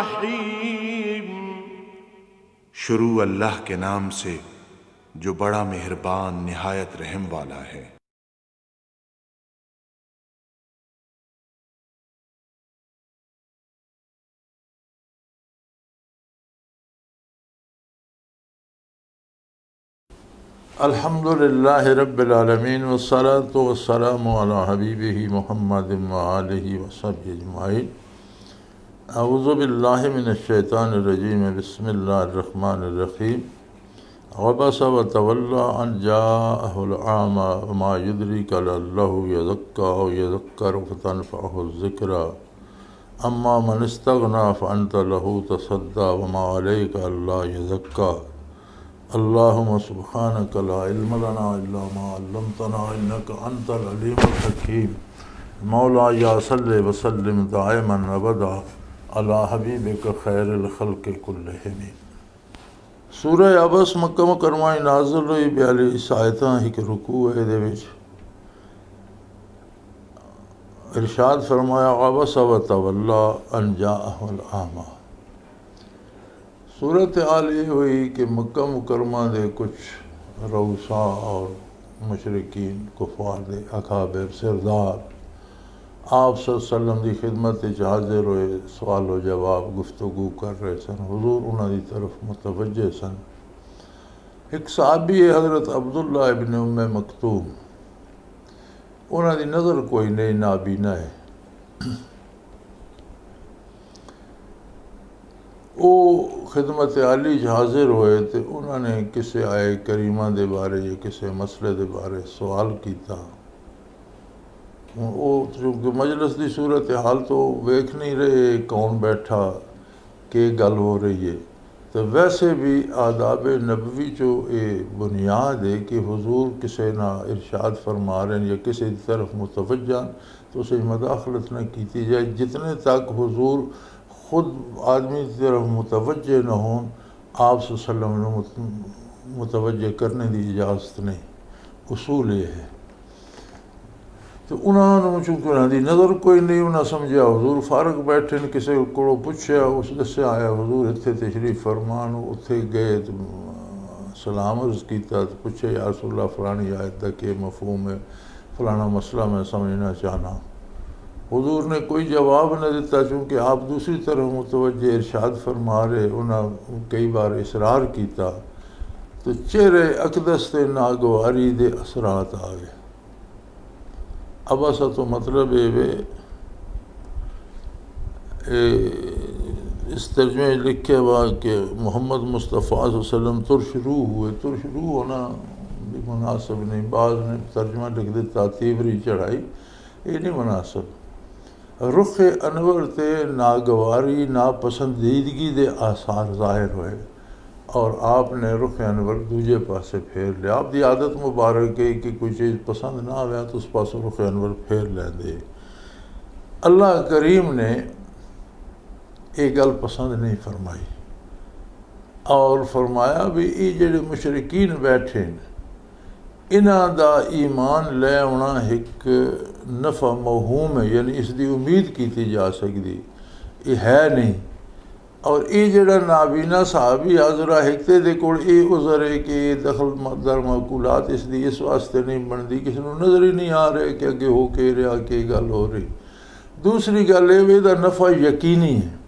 रहीम। शुरू अल्लाह के नाम से जो बड़ा मेहरबान निहायत रहम वाला है। अल्हम्दुलिल्लाहि रब्बिल आलमीन वस्सलातु वस्सलामु अला हबीबिही मुहम्मदिन व आलिहि व सहबिहि अजमाइन। अऊज़ु बिल्लाहि मिनश शैतानिर रजीम। बिस्मिल्लाहिर रहमानिर रहीम। अबसा व तवल्ला अन जाअहुल आमा व मा युद्रिका लअल्लहु यज़क्का औ यज़क्करु फतनफ़अहु ज़िक्रा। अम्मा मन इस्तग़ना फ़अन्त लहु तसद्दा व मा अलैका अल्ला यज़क्का। अल्लाहुम्मा सुब्हानका ला इल्म लना इल्ला मा अल्लमतना इन्नका अंतल अलीमुल हकीम। मौला या सल्लि व सल्लिम दाइमन अबदा अला हबीबिका खैरिल खल्क़ि कुल्लिहिम। सूरह अबस मक्का मुकरमा नाज़िल हुई 42 आयतां एक रुकू है। इहदे विच इरशाद फरमाया अबसा व तवल्ला अन जाअहुल आमा। सूरत हाल ये हुई कि मक्का मुकरमा दे कुछ रऊसा और मुशरिकीन कुफार दे अकाबिर सरदार आप सल्लम की खिदमत हाजिर हुए, सवाल व जवाब गुफ्तगू कर रहे सन। हुजूर उन्होंने तरफ मुतवज्जे सन। एक सहाबी है हज़रत अब्दुल्ला इब्न उम्मे मकतूम, उन्होंने नज़र कोई नहीं, नाबीना है। वो खिदमत आली हाजिर होए तो उन्होंने किसी आए करीमा के बारे या किसी मसले के बारे सवाल किया। वो चूँकि मजलिस की सूरत हाल तो वेख नहीं रहे कौन बैठा के गल हो रही है, तो वैसे भी आदाब नबवी चो ये बुनियाद है कि हुजूर किसी ना इरशाद फरमा रहे हैं या किसी तरफ मुतवज्जा तो उसे मदाखलत न की जाए जितने तक हुजूर खुद आदमी की तरफ मुतवज्जे न हों। आप सल्लम ने मुतवज्जे करने की इजाज़त नहीं, उसूल ये है। तो उन्होंने चूँकि उन्होंने नज़र कोई नहीं, उन्हें समझा हुजूर फारग बैठे ने, किसी को पूछा, उस दस्या आया हुजूर इत्थे तशरीफ फरमान। उत्थे गए तो सलाम अर्ज़ किया तो पूछे या रसूलल्लाह फलानी आयत का के मफहूम है, फलाना मसला मैं समझना चाहना। हुजूर ने कोई जवाब न दिता, चूँकि आप दूसरी तरफ मुतवज्जे इरशाद फरमा रहे। उन्हें कई बार इसरार किया तो चेहरे अकदस से नागवारी दे असरात आ गए। अबसा तो मतलब ये इस तर्जमे लिखे हुआ कि मोहम्मद मुस्तफ़ा सल्लम तुरशरू हुए। तुरशरू होना भी मुनासिब नहीं, बाज़ ने तर्जमा लिख दिता तीवरी चढ़ाई, ये नहीं मुनासिब। रुख अनवर ते नागवारी नापसंदीदगी दे आसार ज़ाहिर हुए और आपने रुख अनवर दूजे पासे फेर लिया। आपकी आदत मुबारक है कि कोई चीज़ पसंद ना आया तो उस पास रुख अनवर फेर लेंदे। अल्लाह करीम ने ये गल पसंद नहीं फरमाई और फरमाया भी ये जेडे मुशरिकीन बैठे न इन्हां दा ईमान लै आना एक नफ़ा मवहूम है, यानी इसकी उम्मीद की जा सकती, ये है नहीं। और ये जड़ा नाबीना साहबी हाजरा हिकते दे कोल ये उज़र है कि दखल दर माकूलात इसकी इस वास्ते नहीं बनती, किसी को नज़र ही नहीं आ रहा कि अगे हो के रहा कि गल हो रही। दूसरी गल ये नफ़ा यकीनी है।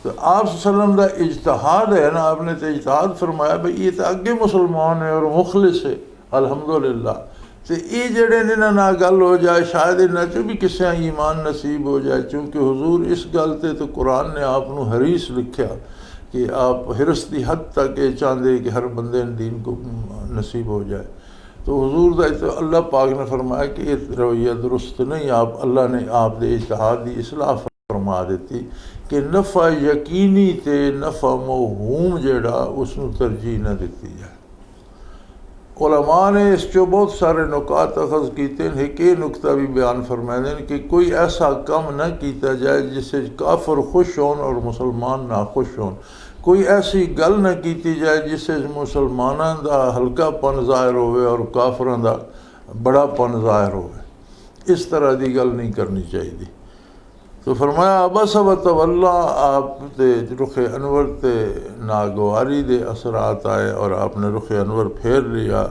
तो आप सल्लम का इज्तिहाद है ना, आपने तो इज्तिहाद फरमाया भाई ये तो अगे मुसलमान है और मुखलिस है अल्हम्दुलिल्लाह। तो ये जड़े इन्होंने ना गल हो जाए, शायद इन्होंने चो भी किसी ईमान नसीब हो जाए। चूँकि हुजूर इस गल ते तो कुरान ने आपनू हरीस लिखा कि आप हिरस की हद तक ये चाहते कि हर बंदे दीन को नसीब हो जाए। तो हुजूर का तो अल्लाह पाक ने फरमाया कि ये रवैया दुरुस्त नहीं। आप अल्लाह ने आप दे इज्तिहाद की इसलाह फरमा दी कि नफ़ा यकीनी ते नफ़ा मवहूम जड़ा उसनू तरजीह न दी जाए। उलमा ने इस चो बहुत सारे नुकात अखज़ किए। एक ये नुकता भी बयान फरमाते हैं कि कोई ऐसा कम न किया जाए जिससे काफर खुश होन और मुसलमान नाखुश होन। कोई ऐसी गल न की जाए जिससे मुसलमानों का हल्कापन ज़ाहिर होवे और काफरों का बड़ापन ज़ाहिर होवे। इस तरह की गल नहीं करनी चाहिए। तो फरमाया अबस व तवल्ला, आप ते रुख अनवर ते नागवारी दे असरात आए और आपने रुख अनवर फेर लिया।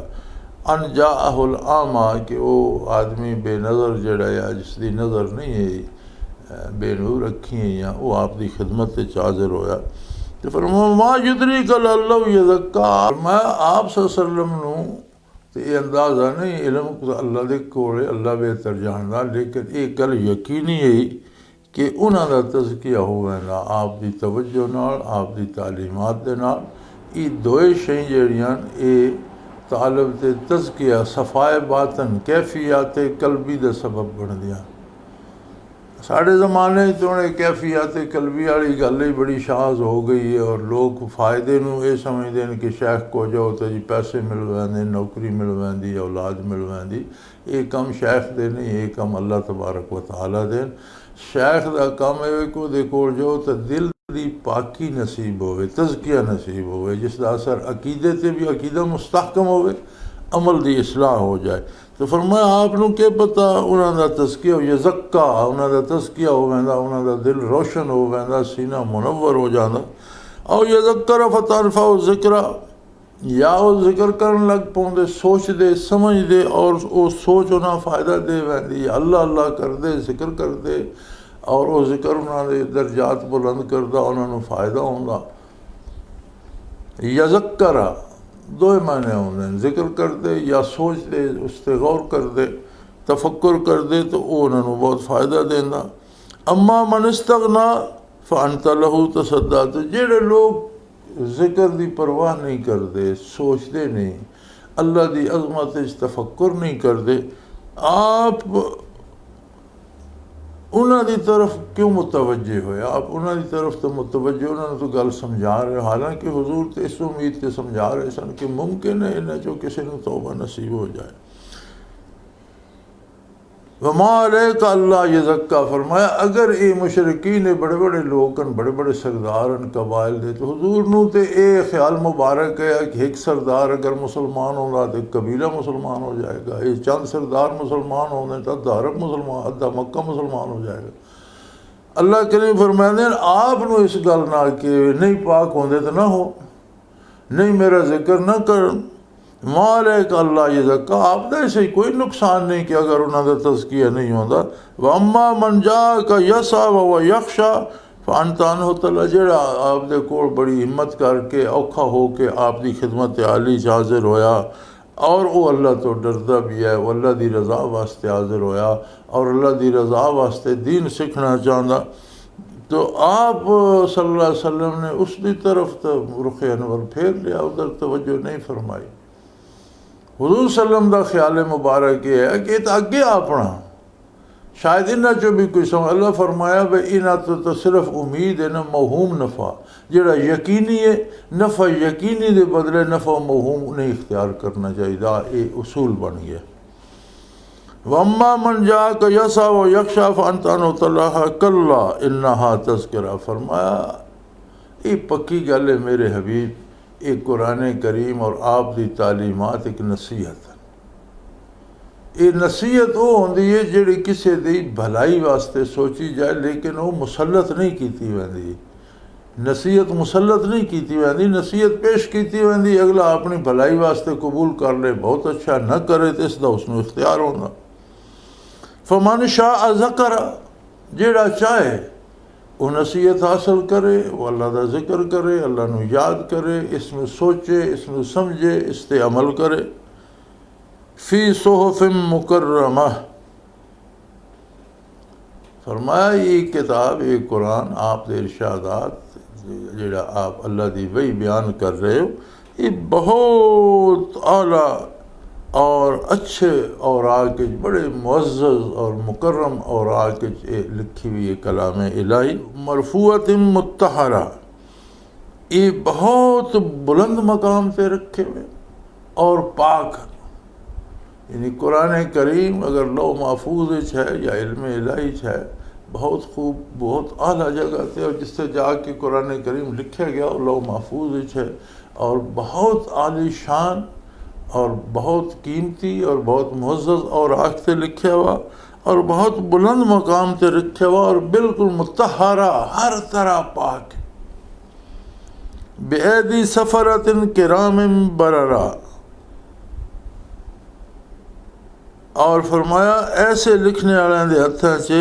अन जाअहुल आमा, कि वो आदमी बेनज़र जड़ा या जिसकी नज़र नहीं है बेनूर रखी है या वो आपकी खिदमत हाजिर होया। तो फरमाया मा युदरी कल अल्लाह यज़क्का, मैं आप सल्लम नूं तो ये अंदाज़ा नहीं इलम अल्लाह दे कोले अल्लाह बेहतर जानदा, लेकिन एक गल यकीनी है कि उन्हां दा तज़किया होवेगा आप दी तवज्जो नाल, आप दी तालीमात दे नाल। ये दोए शई जड़ियां ये तालब ते तज़किया सफ़ाए बातन कैफियात कल्बी दे सबब बनदियां। साढ़े ज़माने तो कैफियात कल्बी वाली गल ही बड़ी शाज हो गई है और लोग फ़ायदे नूं ये समझते हैं कि शेख को जाओ तो जी पैसे मिल वैंदे, नौकरी मिल वैंदी, औलाद मिल वैंदी। ये कम शेख दे नहीं, ये कम अल्लाह तबारक व तआला दे। शेख दा कम है कि उहदे कोल जाओ तो दिल दी पाकी नसीब होवे, तज़किया नसीब होवे, जिसका असर अकीदे ते भी अकीदा मुस्तहकम होवे, अमल दी इस्लाह हो जाए। तो फरमाया आपनूं क्या पता उन्हां दा तज़किया यज़क्का, उन्हां दा तज़किया हो वैंदा, उन्हां दा दिल रोशन हो वैंदा, सीना मुनव्वर हो जांदा। और यज़क्कर फतरफ़उ ज़िक्रा, या वो जिक्र करन लग पौंदे, सोचदे समझदे और वो सोच उन्हां फ़ायदा दे वैंदी। अल्लाह अल्लाह करदे, जिक्र करदे और वो जिक्र उन्हां दे दर्जात बुलंद करदा, उन्हां नूं फ़ायदा होंदा। यज़क्करा दो माने होंदे, जिक्र करदे या सोचदे, उस ते गौर करदे, तफक्कुर करदे तो वो उन्होंने बहुत फ़ायदा देंदा। अम्मा मन इस्तग़ना फ़अंत लहू तसद्दा, तो जेड़े लोग जिक्र दी परवाह नहीं करदे, सोचते नहीं, अल्लाह दी अज़मत इच तफक्कुर नहीं करदे, आप उन्हां दी तरफ क्यों मुतवज्जे होए? आप उन्हां दी तरफ तो मुतवज्जे, उन्होंने तो गल समझा रहे, हालांकि हुजूर तो इस उम्मीद से समझा रहे सन कि मुमकिन है इन्हें जो किसी को तौबा नसीब हो जाए। वमा अलैका अल्लाह यज़क्का, फरमाया अगर ये मुशरिकीन बड़े बड़े लोग बड़े बड़े सरदार कबाइल दे, तो हुजूर नूं ते ये ख्याल मुबारक है कि एक सरदार अगर मुसलमान होगा तो कबीला मुसलमान हो जाएगा, ये चंद सरदार मुसलमान होंगे तो अद्धा अरब मुसलमान, अद्धा मक्का मुसलमान हो जाएगा। अल्लाह करीम फरमाते हैं आप नूं इस गल नाल कि नहीं पाक होंदे तो ना हो, नहीं मेरा जिक्र ना कर, मालिक अल्लाह यज़क्का, आपदा ऐसे कोई नुकसान नहीं कि अगर उन्होंने तज़किया नहीं होता। व अम्मा मन जाअका यसा व यख्शा फ़अंत अन्हु तला, जेड़ा आपदे कोल बड़ी हिम्मत करके औखा हो के आपकी खिदमत आली हाजिर होया और वो अल्लाह तो डरदा भी है, वो अल्लाह की रज़ा वास्ते हाजिर होया और अल्लाह की रज़ा वास्ते दीन सीखना चाहता, तो आप सल्लल्लाहु अलैहि वसल्लम ने उसकी तरफ तो रुख अनवर फेर लिया, उधर तवज्जो नहीं फरमाई। हुजूर सल्लम का ख्याल मुबारक ये है कि अगे अपना शायद इन्हों चो भी कोई समझ, अल्लाह फरमाया भाई इन्हों तो सिर्फ उम्मीद है ना मौहूम नफ़ा, जोड़ा यकीनी है नफ़ा यकीनी के बदले नफ़ा मौहूम नहीं इख्तियार करना चाहिए, ये उसूल बन गया। वम्मा मन जाअका यसा व यख्शा फ़अंत अन्हु तलहा कल्ला इन्नहा तज़किरा, फरमाया ये पक्की गल है मेरे हबीब, एक कुरान करीम और आप दी तालीमात एक नसीहत है। ये नसीहत वो होंदी है जिहड़ी किसी दी भलाई वास्ते सोची जाए, लेकिन वो मुसलत नहीं कीती वैंदी, नसीहत मुसलत नहीं कीती वैंदी, नसीहत पेश कीती वैंदी, अगला अपनी भलाई वास्ते कबूल कर ले बहुत अच्छा, न करे तो इसका उसनूं इख्तियार होंदा। फमन शाअ ज़करा, जेड़ा चाहे वो नसीहत हासिल करे, वो अल्लाह का जिक्र करे, अल्लाह नूं याद करे, इसमें सोचे, इसमें समझे, इस ते अमल करे। फ़ी सुहुफ़िन मुकर्रमा, फरमाया ये किताब ये कुरान आप दे इरशादात जेड़ा आप अल्लाह दी वही बयान कर रहे हो, ये बहुत आला और अच्छे और आके बड़े मुअज़्ज़ज़ और मुकर्रम और आके लिखी हुई ये कलाम इलाही मरफ़ूअतिन मुत्तहरा, ये बहुत बुलंद मकाम पे रखे हुए और पाक, यानी कुरान करीम अगर लौ महफूज़ है या इल्म इलाही है, बहुत खूब बहुत आला जगह थे और जिससे जाके कुरान करीम लिखा गया लौ महफूज़ है और बहुत आली शान और बहुत कीमती और बहुत मुअज़्ज़ज़ और आग से लिखा हुआ और बहुत बुलंद मकाम ते रखे हुआ और बिल्कुल मुतहरा, हर तरह पाक। बेदी सफरतिन किरामिन बररा, और फरमाया ऐसे लिखने वालों के हत्थों से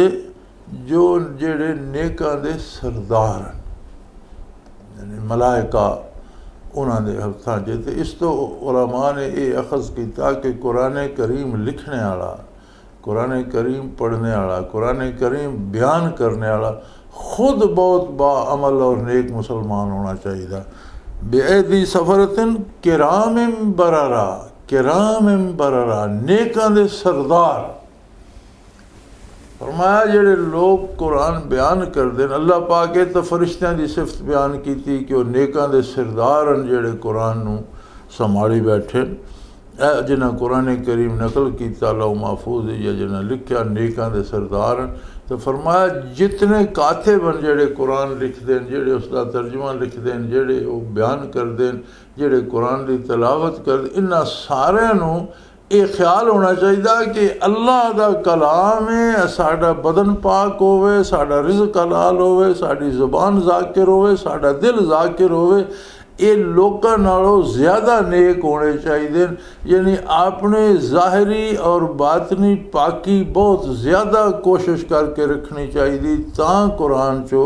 जो जेड़े नेकां दे सरदार, यानी मलाइका उन्होंने हत्थों से। तो इस तो उलमा ने यह अखज़ किया कि कुरान करीम लिखने वाला, कुरान करीम पढ़ने वाला, कुरान करीम बयान करने वाला खुद बहुत बाअमल और नेक मुसलमान होना चाहिए। बेदी सफरतिन किरामिन बररा, किरामिन बररा, नेकां दे सरदार। फरमाया जेड़े लोग कुरान बयान करते हैं, अल्लाह पाक तो फरिश्तियां की सिफत बयान की कि वह नेकां दे सरदार हैं जेड़े कुरान नूं संभाली बैठे, जिन्हें कुरान करीम नकल किया लौह महफूज या जिन्हें लिखा नेकां दे सरदार हैं। तो फरमाया जितने कातिब हैं जेड़े कुरान लिखते हैं, जेड़े उसका तर्जुमा लिखते हैं, जेड़े वो बयान करते हैं, जेड़े कुरान की तलावत करते, इन्हां सारिਆਂ ਨੂੰ ये ख्याल होना चाहिए कि अल्लाह का कलाम है, साडा बदन पाक होवे, साडा रिज़्क हलाल होवे, साडी ज़ुबान ज़ाकिर होवे, साडा दिल ज़ाकिर होवे। ये लोगों नालों ज़्यादा नेक होने चाहिए, यानी अपने ज़ाहरी और बातनी पाकी बहुत ज़्यादा कोशिश करके रखनी चाहिए, तां कुरान चो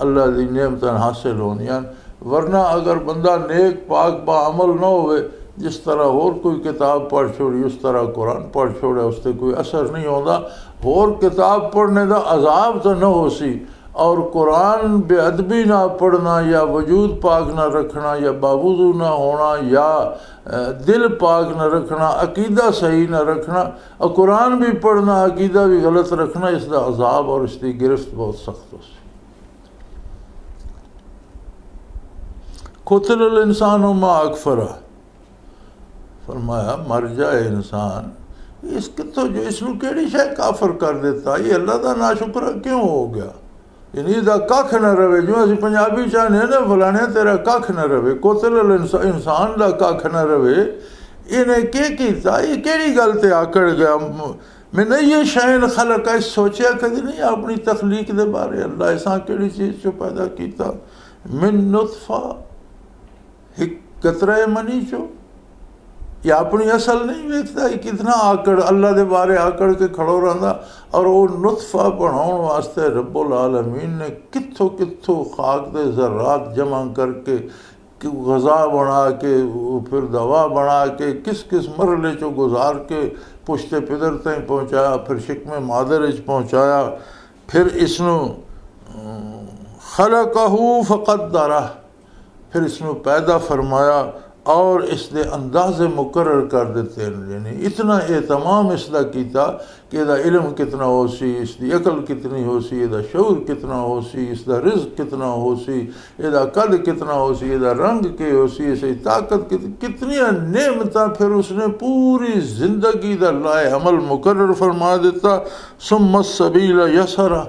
अल्लाह की नेमतां हासिल होनियां। वरना अगर बंदा नेक पाक बाअमल न होवे, जिस तरह होर कोई किताब पढ़ छोड़ी उस तरह कुरान पढ़ छोड़े, उससे कोई असर नहीं होता। होर किताब पढ़ने का अजाब तो न हो सी, और कुरान बेअदबी ना पढ़ना, या वजूद पाक ना रखना, या बावुज़ू ना होना, या दिल पाक ना रखना, अकीदा सही ना रखना, और कुरान भी पढ़ना अकीदा भी गलत रखना, इसका अजाब और इसकी गिरफ्त बहुत सख्त हो सी। कुतिल इंसान मा अकफरा, फरमाया मर जाए इंसान, इस कितों जो इसनू केड़ी शय काफर कर देता, ये अल्लाह का नाशुक्रा क्यों हो गया, यानी इसका कख न रवे। जो असीं पंजाबी चाहने ना फलाने तेरा कख न रवे, कुतिल इंसान का कख न रवे, इन्हें के किया, ये केड़ी गल ते आकड़ गया। मैंने ये शैन खलक है, सोचा कभी नहीं अपनी तखलीक के बारे, अल्लाह इसा केड़ी चीज़ चो पैदा किया। मिन नुतफा, एक कतरे मनी चो, या अपनी असल नहीं वेखता, कितना आकड़ अल्लाह के बारे आकड़ के खड़ो रहा। और वो नुतफा बनाने वास्ते रब्बुल आलमीन ने कित्थों कित्थों खाक दे ज़र्रात जमा करके गज़ा बना के, फिर दवा बना के, किस किस मरहले चो गुजार के पुश्ते पिदर तक पहुँचाया, फिर शिकमे मादर पहुँचाया, फिर इसनू खलक़हू फ़क़द्दरह, फिर इसनू पैदा फरमाया और इसके अंदाजे मुकर्रर कर देते हैं। यानी इतना एहतमाम इसका किया कि इसका इल्म कितना हो सी, इसकी अकल कितनी हो सी, इसका शऊर कितना हो सी, इसका रिज़्क कितना हो सी, इसका कद कितना हो सी, इसका रंग के हो सी, इसकी ताकत कितनी नेमतां फिर उसने पूरी ज़िंदगी का लाए अमल मुकर्रर फरमा देता। सुम्मा सबील यसरा,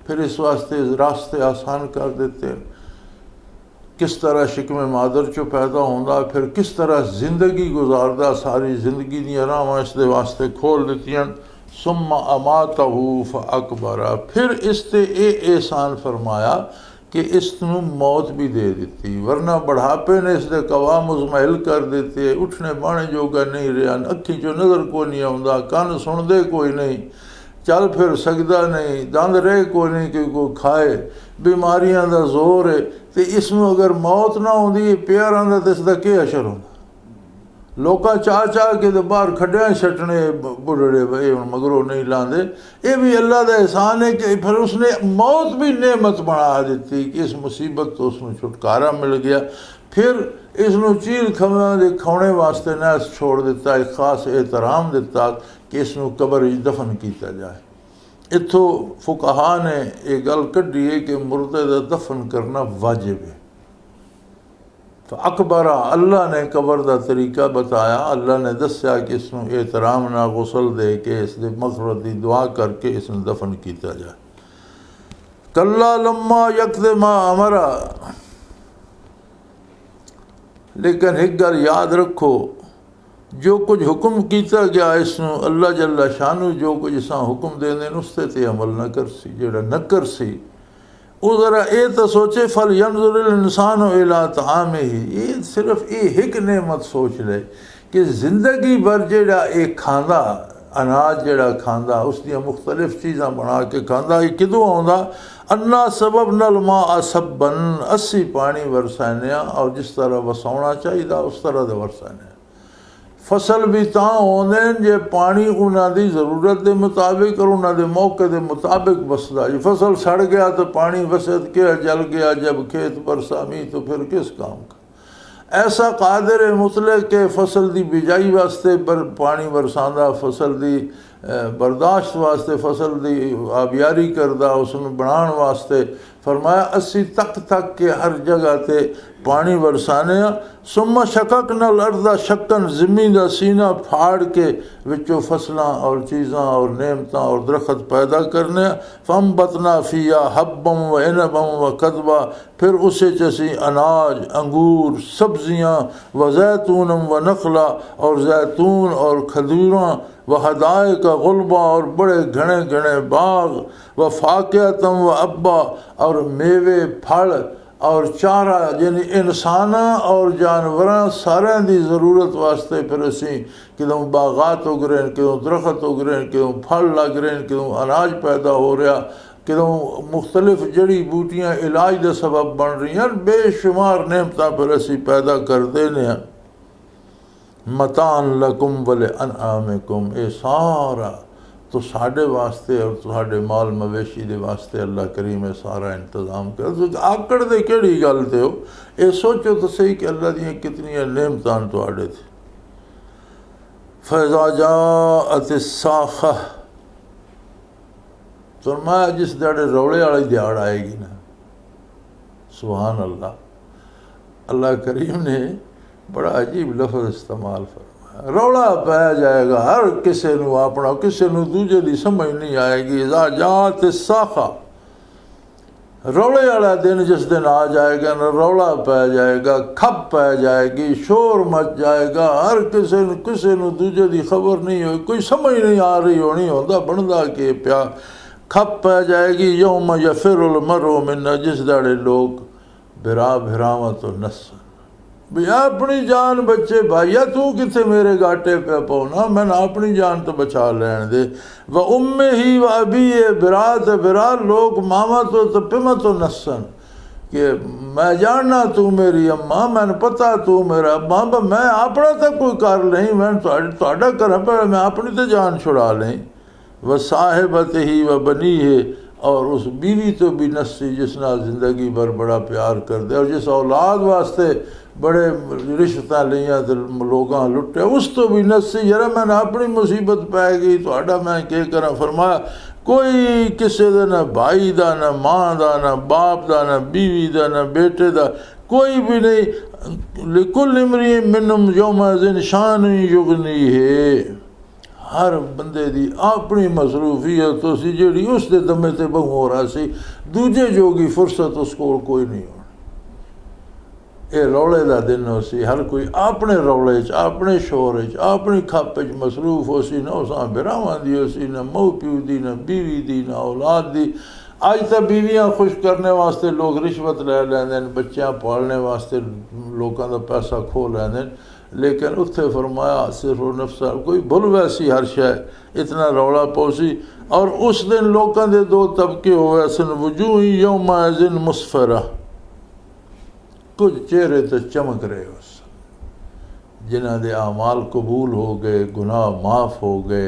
फिर इस वास्ते रास्ते आसान कर देते हैं। किस तरह शिकमे मादर चो पैदा होंदा, फिर किस तरह जिंदगी गुजारदा, सारी जिंदगी दी रावां इसदे वास्ते खोल दित्तियां। सुम्मा अमातहू फअकबरा, फिर इसते एहसान फरमाया कि इसनू मौत भी दे दी, वरना बढ़ापे ने इसके कवा मुजमहल कर देते, उठने बाणे जोगा नहीं रहा, अखी चो नज़र कोई नहीं आउंदा, कान सुनदे कोई नहीं, चल फिर सकदा नहीं, दंद रहे कोई नहीं कि कोई खाए, बीमारियां का जोर है। तो इसमें अगर मौत ना आती प्यार आंदा तो इसका क्या असर होंदा। लोग चाह चाह के तो बाहर खड्डियां छटने बुढ़ड़े भाई हम मगरों नहीं लाते, ये भी अल्लाह का एहसान है कि फिर उसने मौत भी नेमत बना दी कि इस मुसीबत तो उसमें छुटकारा मिल गया। फिर इसनों चील खाने वास्ते न छोड़ दिता, एक खास एहतराम दिता कि इसनों कबर दफन किया जाए। इत्थों फुकहा ने यह गल कढ़ी है कि मुर्दे का दफन करना वाजिब है। तो अकबरा, अल्लाह ने कबर का तरीका बताया, अल्लाह ने दस्या कि इसनों एहतराम ना गुसल दे के इसके मग़फ़िरत की दुआ करके इसनों दफन किया जाए। कल्ला लम्मा यक़्ज़िमा अमरा, लेकिन एक गल याद रखो, जो कुछ हुक्म किया गया इसनों अल्लाह जल्ला शानू जो कुछ असां हुक्म देंदे उसते ते अमल न करसी, जेड़ा न करसी वो ज़रा ये तो सोचे फल यंजुरिल इंसान इला तामे ही, ये सिर्फ ये एक नेमत सोच ले कि जिंदगी भर जेड़ा ये खांदा अनाज जेड़ा खांदा उस दियां मुख्तलिफ चीज़ां बना के खांदा, ये किदों आउंदा अन्ना सबब नल मा असबन, अस्सी पानी वरसाने और जिस तरह वसाउना चाहिए उस तरह दे वरसाने। फसल भी तां आउंदे जे पानी उन्होंने ज़रूरत के मुताबिक और उन्होंने मौके के मुताबिक वसदा। जी फसल सड़ गया तो पानी वसत के जल गया, जब खेत बरसा मी तो फिर किस काम का। ऐसा कादिर मुतलक के फसल की बिजाई वास्ते पर पानी बरसांदा, फसल की बर्दाश्त वास्ते, फसल की आबियारी करदा, उसनू बनाने वास्ते फरमाया असी तक तक के हर जगह ते पानी बरसाने। सुम्मा शकक नल अर्दा शक्कन, ज़मीन का सीना फाड़ के विचों फसलां और चीज़ां और नेमतां और दरख्त पैदा करने। फम बतना फिया हब्बम व इनबम व कदबा, फिर उसे चसी अनाज, अंगूर, सब्जियाँ व जैतूनम व नखला, और जैतून और खजूरां व हदाए का गुलबा, और बड़े घने घने बाग, व फाकियतम व अब्बा, और मेवे फल और चारा, यानी इंसाना और जानवरां सारे की ज़रूरत वास्ते फिर असी कितों बागात उग रहे हैं, कितों दरख्त उग रहे हैं, कितों फल लग रहे हैं, कितों अनाज पैदा हो रहा, कितों मुख्तलिफ जड़ी बूटियाँ इलाज का सबब बन रही हैं, बेशुमार नेमतां फिर असी पैदा कर देने हैं। मतान लकुम वले अनआमिकुम, ये सारा तो साढ़े वास्ते और तुहाडे माल मवेशी दे वास्ते अल्लाह करीम सारा इंतज़ाम कर। तो आकड़ दे केड़ी गल ते हो, ये सोचो तो सही कि अल्लाह दियां कितनियां नेमतां तुहाडे थे। फैज़ा जाअत साखा, फरमाया जिस दाड़े रौले वाली दिहाड़ आएगी ना, सुभान अल्लाह, अल्लाह करीम ने बड़ा अजीब लफ्ज़ इस्तेमाल फरमाया। रौला पै जाएगा हर किसी नू अपना, किसी नू दूजे की समझ नहीं आएगी। इज़ा जात साखा, रौले वाला दिन जिस दिन आ जाएगा ना, रौला पै जाएगा, खप पै जाएगी, शोर मच जाएगा, हर किसी नू दूजे की खबर नहीं हो, कोई समझ नहीं आ रही होनी होता बनता के प्या। खप पै जाएगी यौम यफिरुल मरउ मिन, जिस दाड़े लोग बिरा बिरावा तो नसन, भैया अपनी जान बच्चे भाईया तू किथे मेरे गाटे पे पौना, मैंने अपनी जान तो बचा लैन दे। व उम्मे ही व अभी ये बिरात बिरा, लोग मामा तो पिमा तो नसन, कि मैं जानना तू मेरी अम्मा, मैंने पता तू मेरा अब्बा, मैं अपना तो कोई कर नहीं, मैं तुहाडा कर पर मैं अपनी तो जान छुड़ा लें। व साहिबत ही व बनी है, और उस बीवी तो भी नस्सी जिस नाल जिंदगी भर बड़ा प्यार कर दे, और जिस औलाद वास्ते बड़े रिश्ता लिया तो लोगां लुटे, उस तो भी नस्सी, जरा मैंने अपनी मुसीबत पै गई तुहाडा मैं के करा। फरमाया कोई किसी का ना भाई का, ना माँ का, ना बाप का, ना बीवी का, ना बेटे का, कोई भी नहीं। लिकुल इमरी मिनम यौम शान युगनी है, हर बंदे की अपनी मसरूफियत तो सी जी उस दे दमे ते बहु हो रहा सी, दूजे जोगी फुरसत उस कोल कोई नहीं होनी। ये रौले का दिन हो सी, हर कोई अपने रौले च, अपने शोर च, अपनी खप च मसरूफ हो सी, ना उसां बिरावां दी हो सी, ना माऊ प्यू दी, ना बीवी दी, ना औलाद दी। अज तो बीवियां खुश करने वास्ते लोग रिश्वत लै लैंदे, बच्चियां पालने वास्ते लोगों का पैसा खो लैंदे, लेकिन उत्थे फरमाया सिर्फ नफ्सा कोई भुल वैसी हर शय, इतना रौला पौसी। और उस दिन लोगों के दो तबके होवे सन, वजूह यौमइज़िन मुस्फरा, कुछ चेहरे तो चमक रहे हो सन, जिन्हां दे आमाल कबूल हो गए, गुनाह माफ़ हो गए,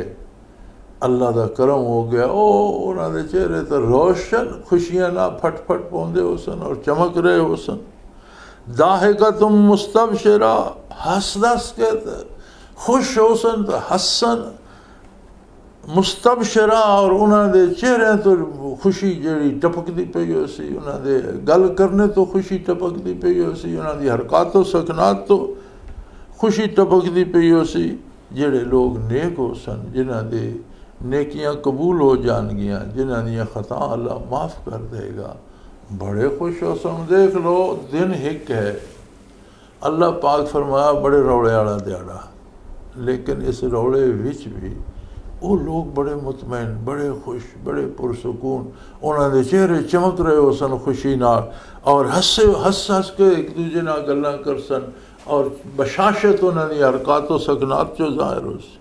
अल्लाह का करम हो गया, ओ उन्हां दे चेहरे तो रोशन खुशियां ना फट फट पाउंदे हो सन और चमक रहे हो सन। दाहिकतुम मुस्तबशिरा, हस दस के खुश हो सन तो हसन, मुस्तबशिरा, और उन्होंने चेहरे तो खुशी जी टपकती पई हो सी, उन्होंने गल करने तो खुशी टपकती पई हो सी, उन्होंने हरकत तो सकनात तो खुशी टपकती पई हो सी। जेड़े लोग नेक हो सन, जिन्हां दे नेकियां कबूल हो जाएगियां, जिन्हां दियां खता अल्लाह माफ़ कर देगा, बड़े खुश हो सन। देख लो दिन हिक है, अल्लाह पाक फरमाया बड़े रौले वाला दिहाड़ा, लेकिन इस रौले विच भी वो लोग बड़े मुतमैन, बड़े खुश, बड़े पुरसकून, उन्होंने चेहरे चमक रहे हो सन खुशी नाल, और हस हस के एक दूजे नाल गल्लां कर सन, और बशाशत उन्होंने हरकत सकनात चो जाहिर हो सी।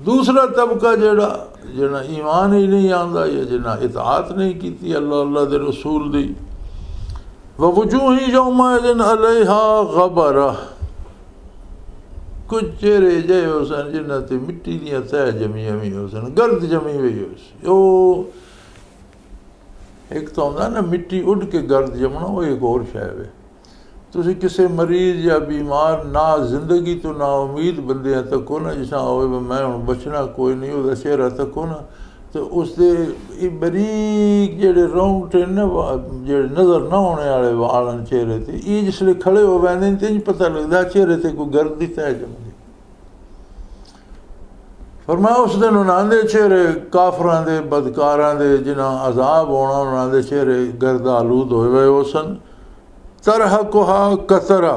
दूसरा तबका जिहड़ा ईमान ही नहीं आंदा या जिन्हें इताअत नहीं की अल्लाह अल्लाह दे रसूल दी, ववजूही यौमइज़िन अलैहा गबरा, कुछ चेहरे जे हो सन जिन्हां ते मिट्टी दियां तह जमियां भी हो सन, गर्द जमी हुई हो सी। वो एक तो होंदा ना मिट्टी उड़ के गर्द जमना, वो एक होर शै है। तुसी किसी मरीज या बीमार ना जिंदगी तो ना उम्मीद बंदे तको ना, जिस हो मैं हूँ बचना कोई नहीं, वह चेहरा तको ना, तो उसके बरीक जेड़े रोंगटे न जेड़े नज़र ना होने वाले वाल न चेहरे ते, ये जिसले खड़े हो वैंदे ते इंज पता लगता चेहरे ते कोई गर्द दी तह जमदी। फरमाया उस दिन उन्हां दे चेहरे काफरां दे, बदकारां दे, जिन्हां अजाब होना, उन्हां दे चेहरे गर्द आलूद होए हुए हो सन। तरहकुहा कतरा,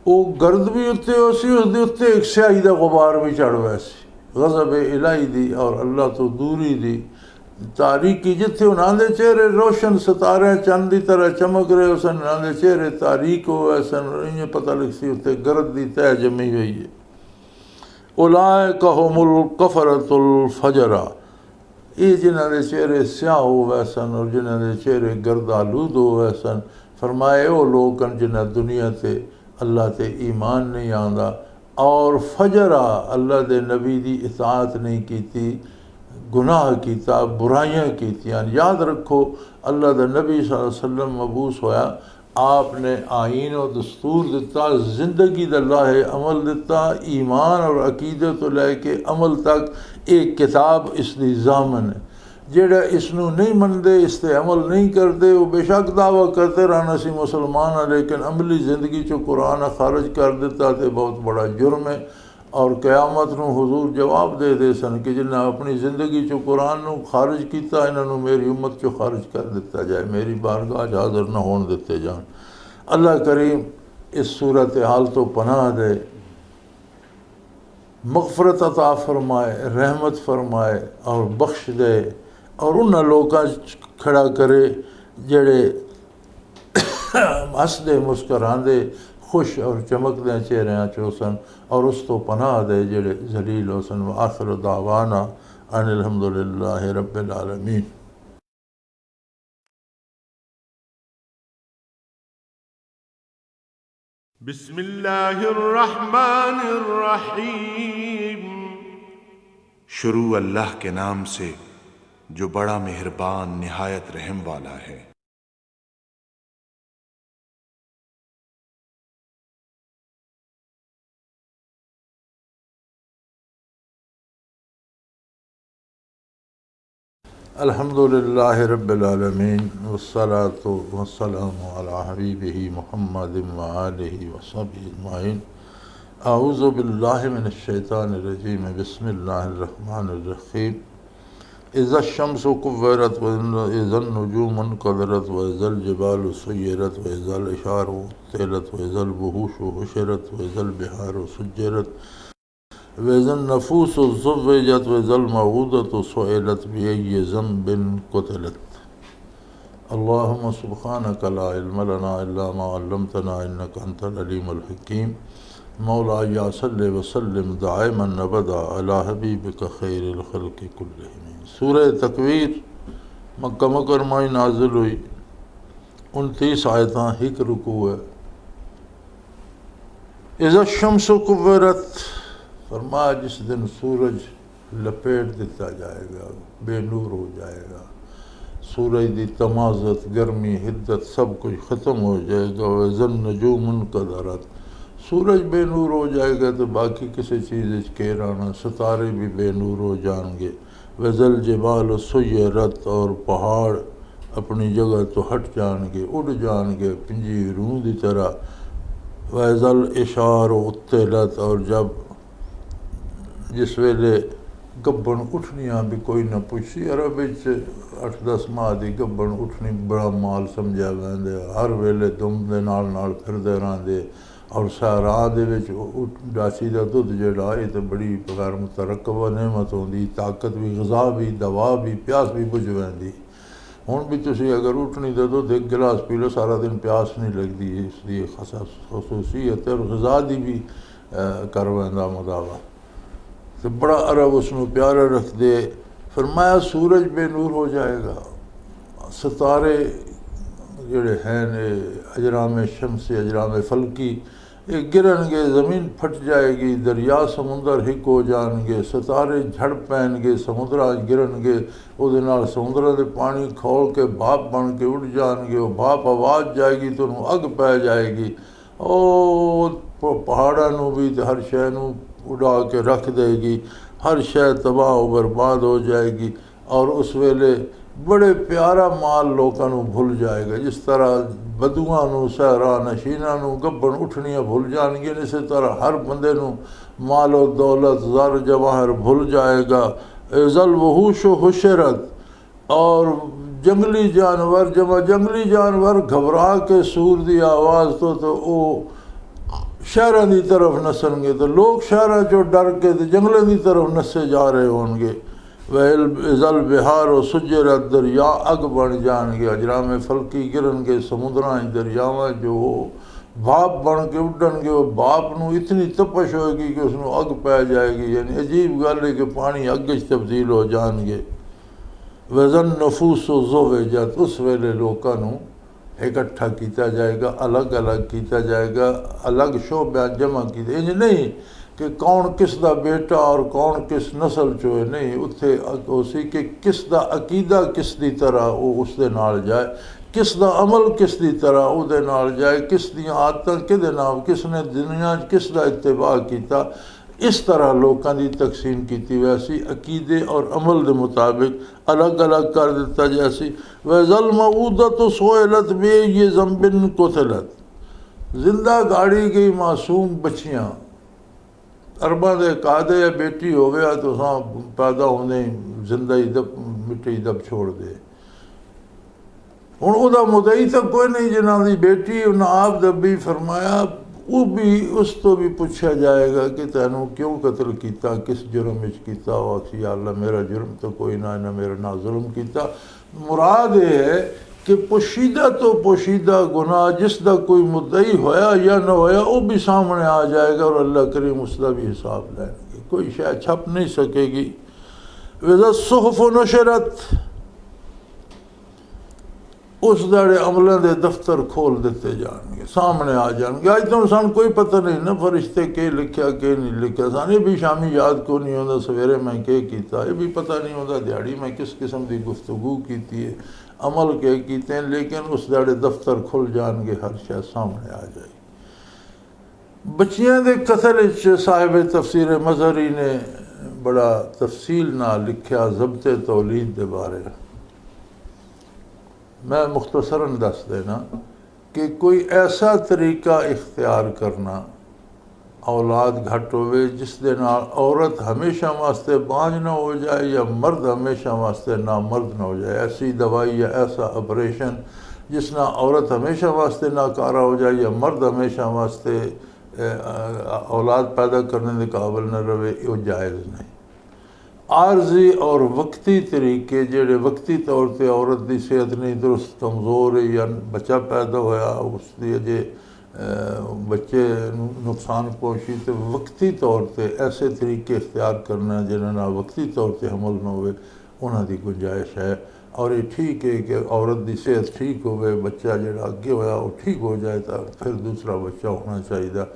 वो गर्द भी उत्ते हो सी, उसके उत्ते एक स्याही का गुबार भी चढ़ वैसी, गज़ब इलाही दी और अल्लाह तो दूरी दी तारीकी, जिथे उन्होंने चेहरे रोशन सितारे चंद की तरह चमक रहे हो सन, उन्होंने चेहरे तारीक हो गए सन, इं पता लग सी उत्ते गर्द की तह जमी हुई है। उलाइका हुमुल कफरतुल फजरा, ये जिन्हों के चेहरे स्याह हो गए सन और जिन्हों के चेहरे गर्द आलूद हो गए सन, फरमाए वो लोग जिन्हें दुनिया से अल्लाह ते ईमान नहीं आंदा और फजरा अल्लाह दे नबी दी इताअत नहीं की, गुनाह किया, बुराइयां कीतियां। याद रखो अल्लाह दा नबी सल्लल्लाहु अलैहि वसल्लम मबूस होया, आपने आइन और दस्तूर दिता, जिंदगी दा लाहे अमल दिता, ईमान और अकीदत तो लैके अमल तक एक किताब इसकी जामन है। जेड़ा इसनू नहीं मनते, इस पर अमल नहीं करते, वो बेशक दावा करते रहना सी मुसलमान है, लेकिन अमली ज़िंदगी चो कुरान खारिज कर दिता तो बहुत बड़ा जुर्म है। और क़यामत नू हुजूर जवाब दे सन कि जिन्हें अपनी ज़िंदगी चो कुरान नू खारिज किया, इन्होंने मेरी उम्मत चो खारिज कर दिता जाए, मेरी बारगाह हाज़र न होने दिते जान। अल्लाह करीम इस सूरत हाल तो पनाह दे, मग़फ़रत अता फरमाए, रहमत फरमाए और बख्श दे, और उन्होंने लोगों खड़ा करे जेड़े हसदे मुस्करांदे खुश और चमकदे चेहरियां चो सन, और उस तो पनाह दे जेड़े जलील हो सन। व आखिर दावाना अनिल हम्दुलिल्लाहि रब्बिल आलमीन। बिस्मिल्लाहिर रहमानिर रहीम। शुरू अल्लाह के नाम से जो बड़ा मेहरबान निहायत रहम वाला है। अल्हम्दुलिल्लाहि रब्बिल आलमीन वस्सलातु वस्सलामु अला हबीबिही मुहम्मदिन व आलिहि व सहबिहि अजमाइन। अऊज़ु बिल्लाहि मिनश शैतानिर रजीम। बिस्मिल्लाहिर रहमानिर रहीम। इज़ा शम्सु कुव्विरत व इज़न नुजूमु इंक़दरत व इज़ल जिबालु सुय्यिरत व इज़ल इशारु उत्तिलत व इज़ल वुहूशु हुशिरत व इज़ल बिहारु सुज्जिरत व इज़न नफूसु ज़ुव्विजत व इज़ल मऊदतु सुइलत बिअय्यि ज़ंबिन क़ुतिलत। अल्लाहुम्मा सुब्हानका ला इल्मा लना इल्ला मा अल्लमतना इन्नका अंतल अलीमुल हकीम। मौला या सल्लि व सल्लिम दाइमन अबदा अला हबीबिका खैरिल खल्क़ि कुल्लिहिम। सूरह तकवीर मक्का मुकरमा नाज़िल हुई, 29 आयतां, 1 रुकू है। इज़ा शम्सु कुव्विरत, फरमाया जिस दिन सूरज लपेट दिता जाएगा, बेनूर हो जाएगा, सूरज की तमाज़त, गर्मी, हिद्दत सब कुछ ख़त्म हो जाएगा। वज़न नजूम इंक़दरत, सूरज बेनूर हो जाएगा तो बाकी किसी चीज़ केर आना, सितारे भी बेनूर हो जाएंगे। वज़ल जिबाल सुय्यरत, और पहाड़ अपनी जगह तो हट जाएंगे, उड़ जाएंगे पिंजी रूह की तरह। वज़ल इशार उत्तिलत, और जब जिस वेले गब्बन उठनियाँ भी कोई ना पुछी, अरब 8-10 माह की गब्बन उठनी बड़ा माल समझा वैंदे, हर वेले दुम दे नाल फिरदे रहंदे, और सहरा दे विच डासी का दुध जिहड़ा ये तो बड़ी बगैर मुतरकब नेमत होंदी, ताकत भी, गज़ा भी, दवा भी, प्यास भी बुझ वैंदी। हुण भी तुसीं अगर उठनी का दुध एक गिलास पी लो सारा दिन प्यास नहीं लगती, इसकी खसूसियत है। और गज़ा की भी कर वैंदा मुदावा, तो बड़ा अरब उसनों प्यारा रख दे। फरमाया सूरज बेनूर हो जाएगा, सितारे जोड़े हैं अजराम शम्स अजराम फलकी ये गिरनगे, ज़मीन फट जाएगी, दरिया समुंदर हिक हो जाएंगे, सितारे झड़ पैनगे, समुद्रा गिरनगे, उहदे नाल समुद्र के पानी खोल के भाप बन के उड़ जाएंगे। वो भाप आवाज़ जाएगी तो उन्होंने अग पै जाएगी, ओ पहाड़ों भी हर शय नूं उड़ा के रख देगी, हर शय तबाह बर्बाद हो जाएगी। और उस वेले बड़े प्यारा माल लोगों को भुल जाएगा, जिस तरह बदुआं सहरा नशीना गब्बन उठनियाँ भुल जाएंगे, इसी तरह हर बंदे मालो दौलत ज़र जवाहर भुल जाएगा। एज़ल वहूश हुशरत, और जंगली जानवर जब जंगली जानवर घबरा के सूर की आवाज़ तो वो शहरों की तरफ नसनगे, तो लोग शहरों चो डर के तो जंगलों की तरफ नसे जा रहे होंगे। वल बिहार और सुजरत, दरिया अग बन जाएंगे, अजराम फलकी गिरनगे, समुद्रां दरियावां जो भाप बन के उडनगे, वो भाप नूं इतनी तपश होएगी कि उसनूं अग पै जाएगी। यानी अजीब गल है कि पानी अग च तब्दील हो जाएंगे। वज़न नफूस ज़ोवेजत, उस वेले लोगों नूं इकट्ठा किया जाएगा, अलग अलग किया जाएगा, अलग शोबा जमा किए। इंज नहीं कि कौन किस दा बेटा और कौन किस नस्ल चो है, नहीं, उत्थे उसी कि किस दा अकीदा किस दी तरह वो उसदे नाल जाए, किस दा अमल किस दी तरह उहदे नाल जाए, किस दियां आदतां किहदे नाल, किसने दुनिया किस दा इत्तिबा कीता। इस तरह लोगों की तकसीम की वैसी अकीदे और अमल के मुताबिक अलग अलग कर दिता जैसी। वज़ल मऊदत सोयलत बे ये ज़म्बिन कोतलत, जिंदा गाड़ी गई मासूम बच्चियाँ, अरबा दे कादे या बेटी हो गया तो पैदा होने जिंदा ही दब मिट्टी दब छोड़ दे। हुण उहदा मुदई तो कोई नहीं जिन्हां दी बेटी उन्हें आप दबी। फरमाया वो भी उस तो भी पूछा जाएगा कि तैनू क्यों कतल किया, किस जुर्म विच कीता। वो आखी या अल्लाह मेरा जुर्म तो कोई ना, इन्हें मेरे ना जुल्म किया। मुराद ये है कि पोशीदा तो पोशीदा गुनाह जिसका कोई मुद्दई होया या न होया वो भी सामने आ जाएगा और अल्लाह करीम उसका भी हिसाब लेंगे, कोई शायद छप नहीं सकेगी। वज़ा सुहफ़ नशरत, उस दाड़े अमलों के दफ्तर खोल दिते जाएंगे, सामने आ जाएंगे। अज तो सन कोई पता नहीं ना फरिश्ते के लिखा के नहीं लिखा, सन ये भी शामी याद को नहीं आता, सवेरे मैं के किया ये भी पता नहीं होता, दिहाड़ी मैं किस किस्म की गुफ्तगू की है, अमल के किते हैं। लेकिन उस दाड़े दफ्तर खुल जाएंगे, हर शय सामने आ जाएगी। बच्चियां दे कतल साहिब तफसीर मजहरी ने बड़ा तफसील ना लिखा ज़ब्ते तौलीद के बारे। मैं मुख्तसरन दस देना कि कोई ऐसा तरीका इख्तियार करना औलाद घट होवे जिस दे नाल औरत हमेशा वास्ते बांझ ना हो जाए या मर्द हमेशा वास्ते ना मर्द ना हो जाए, ऐसी दवाई या ऐसा ऑपरेशन जिस ना औरत हमेशा वास्ते नाकारा हो जाए या मर्द हमेशा वास्ते औलाद पैदा करने के काबिल न रहे, वो जायज़ नहीं। आर्जी और वक्ती तरीके जेड़े वक्ती तौर पर औरत की सेहत नहीं दुरुस्त कमज़ोर है या बच्चा पैदा होया उसकी अजे बच्चे नुकसान पहुँची, तो वक्ती तौर पर ऐसे तरीके इख्तियार करना जिन्होंने वक्ती तौर पर हमल न हो, उन्होंने गुंजाइश है। और ये ठीक है कि औरत की सेहत ठीक हो, बच्चा जो अगे होया वो ठीक हो जाए तो फिर दूसरा बच्चा होना चाहिए।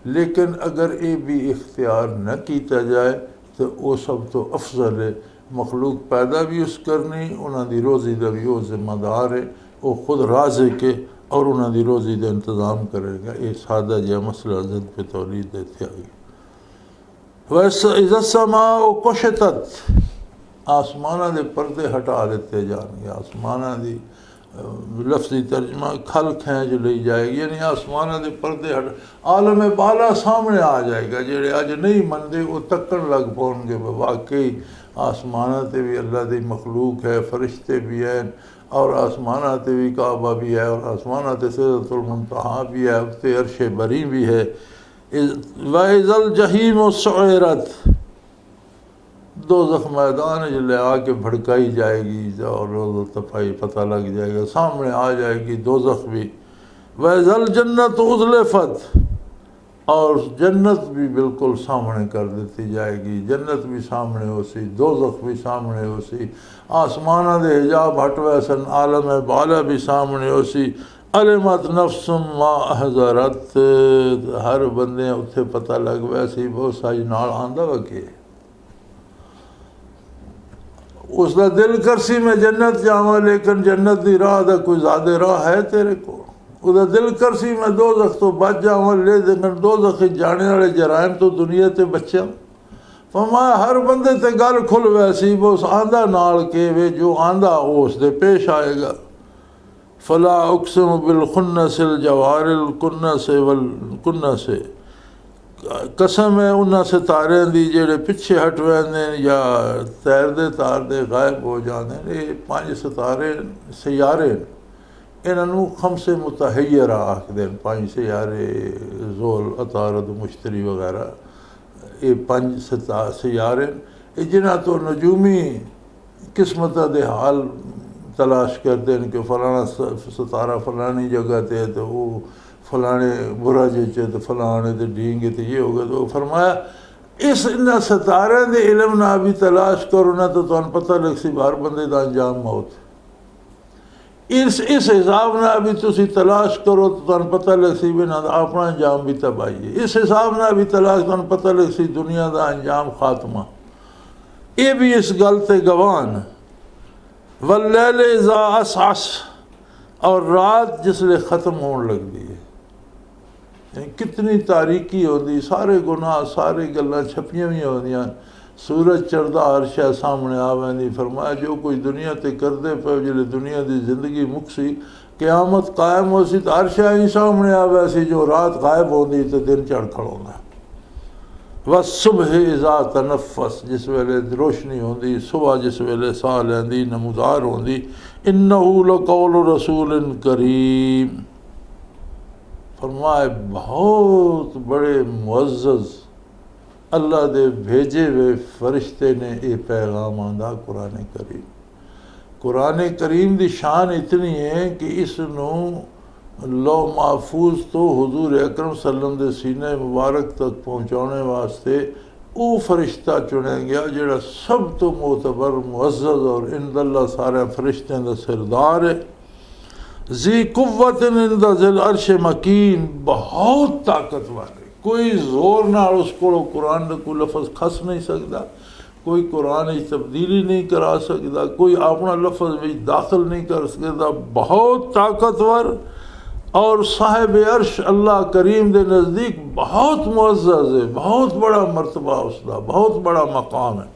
लेकिन अगर ये भी इख्तियार न किया जाए तो वो सब तो अफजल है। मखलूक पैदा भी उस करनी, उन्होंने रोज़ी का भी वो जिम्मेदार है, वो खुद राज़िक है और उन्होंने रोज़ी का इंतज़ाम करेगा। ये सादा जहा मसला ज़द पे तौलीद देते आ गई। वैसे इज़्ज़त समा वो कुशतत, आसमाना के पर्दे हटा दिते जाएंगे। आसमाना की लफ्जी तर्जमा खल खींच ली जाएगी, यानी आसमाना के पर्दे हट आलम बाला सामने आ जाएगा। जेड़े अज नहीं मनते वो तकन लग पाएंगे, वाकई आसमाना ते भी अल्लाह की मखलूक है, फरिश्ते भी हैं और आसमाना ते भी काबा भी है और आसमाना ते सिदरतुल मुंतहा भी है, उत्ते अर्श बरी भी है। वइज़ल जहीम सुइरत, दोज़ख मैदान जिले आके भड़काई जाएगी और तफाई पता लग जाएगा, सामने आ जाएगी दोज़ख भी। वइज़ल जन्नत उज़लिफ़त, और जन्नत भी बिल्कुल सामने कर देती जाएगी, जन्नत भी सामने हो सी, दोज़ख भी सामने हो सी, आसमाना दे हिजाब हट वैसन आलम बाला भी सामने हो सी। अलिमत नफ्सुम मा अहज़रत, हर बंदे उत्थे पता लग वैसी बहुत सारी नाल आंदा वके उसका दिल करसी मैं जन्नत जावां, लेकिन जन्नत की राह का कोई ज़्यादा राह है तेरे को। उसका दिल करसी मैं दोज़ख तो बच जावां, लेकिन दोज़ख जाने वाले जराइम तो दुनिया ते बचा। फरमाया हर बंदे ते गल खुल वैसी, वो उस आंदा नाल के वे जो आंदा वो उसदे पेश आएगा। फला उक़सिमु बिल खुन्नसिल जवारिल कुन्नसे वल कुन्नसे, कसम है उन्हां सितारे दी जेड़े पिछे हट वेंदे या तैरदे तारदे गायब हो जाते हैं। ये 5 सितारे सयारे इन्हों खमसे मुतहय्यरा आखदे, 5 सयारे ज़ोल अतारद मुश्तरी वगैरह, ये 5 सयारे जिन्हां तो नजूमी किस्मत दे हाल तलाश करते हैं कि फलाना सितारा फलानी जगह ते तो वो फलाने बुरज च तो फलाने तो डींगे तो ये हो गया। तो फरमाया इस इन्हां सितारे दे इलम ना भी तलाश करो ना तो तुहानू पता लग सी हर बंदे दा अंजाम मौत। इस हिसाब ना भी तुसी तलाश करो तो तुहानू पता लग सी भी ना अपना अंजाम भी तबाही है। इस हिसाब ना भी तलाश तुहानू पता लग सी दुनिया का अंजाम खात्मा। ये भी इस गल ते गवान। वल्लैल इज़ा असअस, और रात जिसले ख़त्म होने लगती है, कितनी तारीकी होती, सारे गुनाह सारी गल्लां छपियां भी होंदियां। सूरज चढ़दा अर्श है सामने आवेंदी। फरमाया जो कोई दुनिया ते करदे पे जिले दुनिया की जिंदगी मुकसी क़यामत कायम हो सी तो अर्श ही सामने आवे सी, जो रात गायब होंदी तो दिन चढ़ खड़ोंदा। वस सुबह इज़ा तनफ़स, जिस वेले रोशनी होंदी, सुबह जिस वेले साह लैंदी नमूदार होंदी। इन्नहु लक़ौलु रसूलिन करीम, फरमाए बहुत बड़े मुअज़्ज़ज़ अल्लाह दे भेजे हुए फरिश्ते ने ये पैगाम आंदा कुरान करीम। कुरान करीम की शान इतनी है कि इसनों लौ महफूज तो हुजूर अकरम सल्लल्लाहु अलैहि वसल्लम दे सीने मुबारक तक पहुँचाने वास्ते वो फरिश्ता चुनिया गया जिहड़ा सब तो मोतबर मुअज़्ज़ज़ और इंदल्लाह सारे फरिश्तों का सरदार है। जी कुव्वत इंदा ज़िल अर्श मकीन, बहुत ताकतवर है, कोई जोर नाल उस को कुरान का कोई लफज खस नहीं सकता, कोई कुरान की तब्दीली नहीं करा सकता, कोई अपना लफज में दाखिल नहीं कर सकता। बहुत ताकतवर और साहिब अर्श अल्लाह करीम के नज़दीक बहुत मुअज़्ज़ज़ है, बहुत बड़ा मरतबा उसका, बहुत बड़ा मकाम है।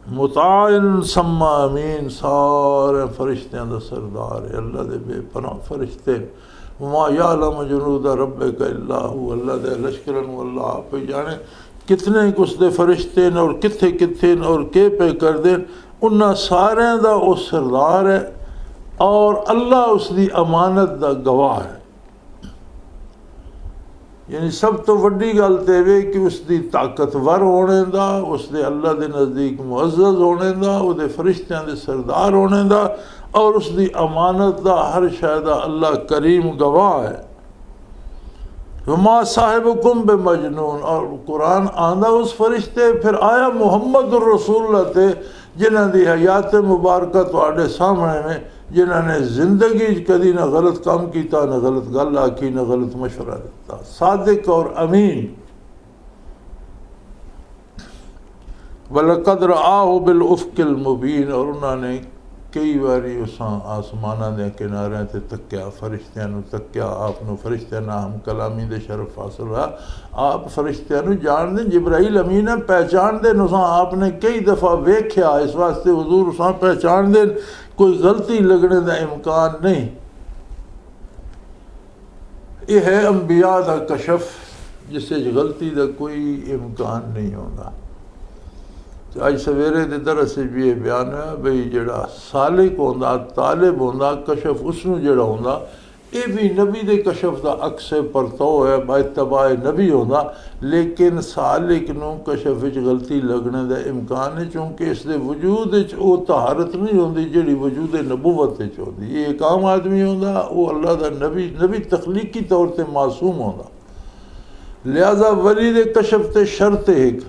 मुताइन सम्मा अमीन, सारे फरिश्तों का सरदार है, अल्लाह के बेपनाह फरिश्ते। मा यालम जुनूद रब्बिका इल्ला हु, अल्लाह के लश्करन अल्लाह आप ही जाने कितने कुछ दे फरिश्ते ने और कित्थे कित्थे और के पे कर देन, उन्हां सारे का वो सरदार है और अल्लाह उसकी अमानत का गवाह है। यानी सब तो वड्डी गल तो वे कि उसकी ताकतवर होने का, उसके अल्लाह के नज़दीक मुअज़्ज़ज़ होने का, उसके फरिश्तों के सरदार होने का और उसकी अमानत का हर शायद अल्लाह करीम गवाह है। वमा साहिबुकुम बिमजनून, और कुरान आंदा उस फरिश्ते फिर आया मुहम्मद रसूलुल्लाह ते जिन्हां दी हयात मुबारक तुहाडे सामने में, जिन्होंने जिंदगी कभी ना गलत काम किया, ना गलत गल आखी, ना गलत मशवरा दिता, सादिक और अमीन। वलक़द रआहु बिल उफ़क़िल मुबीन, और उन्होंने कई बारी उस आसमाना के किनारे ते तक्या, फरिश्तियां तक्या, आपनों फरिश्तियां हम कलामी दे शरफ हासिल रहा। आप फरिश्तियां जान दें, जिब्राइल अमीन है पहचान दें, उस आपने कई दफ़ा वेख्या, इस वास्ते हुजूर उस पहचान दें, कोई गलती लगने का इम्कान नहीं। यह है अंबिया का कशफ जिसे गलती का कोई इम्कान नहीं होता। अज सवेरे के दरस भी ये बयान है बई जिहड़ा सालिक होंदा तालिब होंदा कशफ उसनूं जिहड़ा होंदा ये भी नबी दे कशफ का अक्स परतो है बातबाए नबी होंदा, लेकिन सालिक नूं कशफ विच गलती लगने का इम्कान है क्योंकि इसके वजूद वो तहारत नहीं होंदी जिहड़ी वजूद नबूवत होंदी। ये एक आम आदमी होंदा, वो अल्लाह का नबी नबी तखलीकी तौर पर मासूम होंदा। लिहाजा वली दे कशफ ते शर्त एक,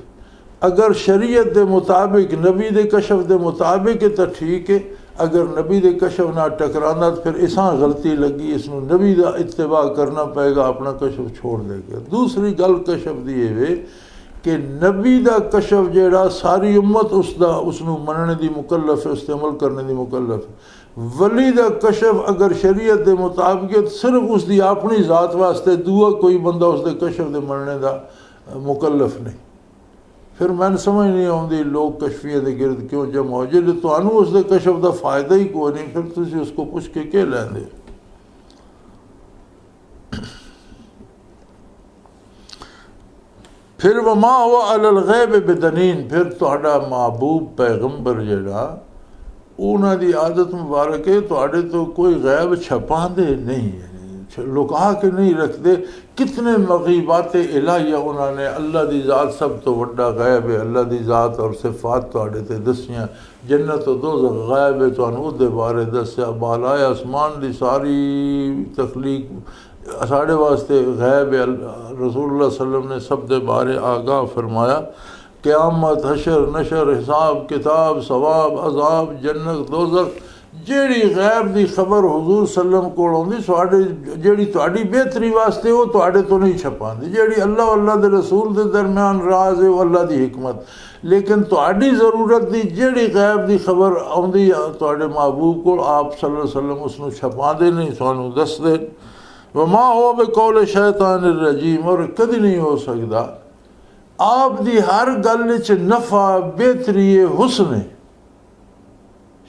अगर शरीयत के मुताबिक नबी दे कशफ के मुताबिक है तो ठीक है, अगर नबी दे कशफ ना टकराना तो फिर इसा गलती लगी, इसनों नबी का इत्तबा करना पेगा, अपना कशफ छोड़ देगा। दूसरी गल कशफ दी है कि नबी का कशफ जेड़ा सारी उम्मत उसनों मनने की मुकल्लफ है, उस अमल करने की मुकल्लफ है। वली का कशफ अगर शरीयत के मुताबिक सिर्फ उसकी अपनी ज़ात वास्ते, दूआ कोई बंदा उसके कशफ के मनने का मुकल्लफ नहीं। फिर मैंने समझ नहीं आती लोग कशफिया के गिरद क्यों जमा हो, जो तो उसके कशफ का फायदा ही कोई नहीं, फिर तुम उसको पुछ के क्या लेंदे। फिर वमा हुआ अलल गैब बिदनीन, फिर तुहाडा महबूब पैगंबर जिहड़ा उन्हां दी आदत मुबारक है तुहाडे तो कोई गैब छपांदे नहीं है, लुका के नहीं रखते। कितने मगीबात इलाहिया उन्होंने अल्लाह की ज़ात सब तो वड्डा गैब है, अल्लाह की ज़ात और सिफात तुहाडे ते दसियां, जन्नत और दोज़ख गैब है तुहानूं उहदे बारे दस्या, बालाए आसमान की सारी तखलीक साढ़े वास्ते गैब है। रसूलुल्लाह सल्लल्लाहु अलैहि वसल्लम ने सब दे बारे आगाह फरमाया, क़यामत हशर नशर हिसाब किताब सवाब अजाब जन्नत दोज़ख जेड़ी गैब की खबर हुजूर सल्लम को आउंदी तुहाडे जेड़ी तुहाडी बेहतरी वास्ते वो तुहाडे तो नहीं छपांदी, जेड़ी अल्लाह अल्लाह दे रसूल के दरम्यान राज है वो अल्लाह की हिकमत, लेकिन तुहाडी ज़रूरत की जेड़ी गैब की खबर आउंदी तुहाडे महबूब को आप सल्लल्लाहु अलैहि वसल्लम उसनूं छपांदे नहीं, तुहानूं दसदे। वमा हो बिकौल शैतान रजीम, और कदी नहीं हो सकता आप दी हर गल च नफ़ा बेहतरी हुस्न है,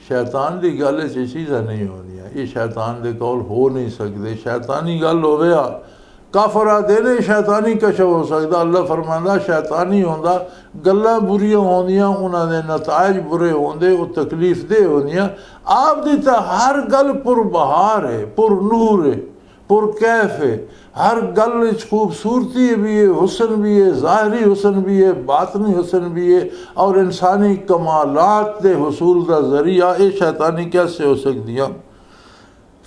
शैतान की गल ये चीज़ां नहीं होनी, ये शैतान के कौल हो नहीं सकते। शैतानी गल होवे काफर आते ने शैतानी कशफ हो सकता, अल्लाह फरमांदा शैतानी होंदा गल्लां बुरियां होंदियां उन्होंने नतायज बुरे होंदे, वो तकलीफ दे होंदियां। आप दी तो हर गल पुरबहार है, पुरनूर है, पुरकैफ है, हर गल खूबसूरती भी है, हुसन भी है, ज़ाहरी हुसन भी है, बातनी हुसन भी है, और इंसानी कमालात के हसूल का जरिया ये शैतानी कैसे हो सकदियां।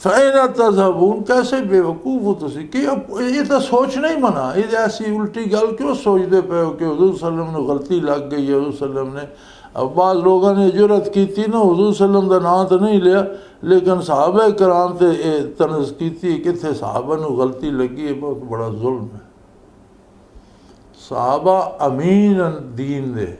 फ़ैना तज़हबून, कैसे बेवकूफ़ हो तुसी कि ये तो सोचना ही मना, ये ऐसी उल्टी गल क्यों सोचते पे हो कि हुज़ूर सल्लम ने गलती लग गई है। हुज़ूर सल्लम ने अब बाद लोगों ने जुरत की थी ना, हुज़ूर सल्लम का नाम तो नहीं लिया, लेकिन सहाबा कराम ते तनज़ की कितने सहाबा नूं गलती लगी है, बहुत बड़ा जुल्म है। सहाबा अमीन दीन दे,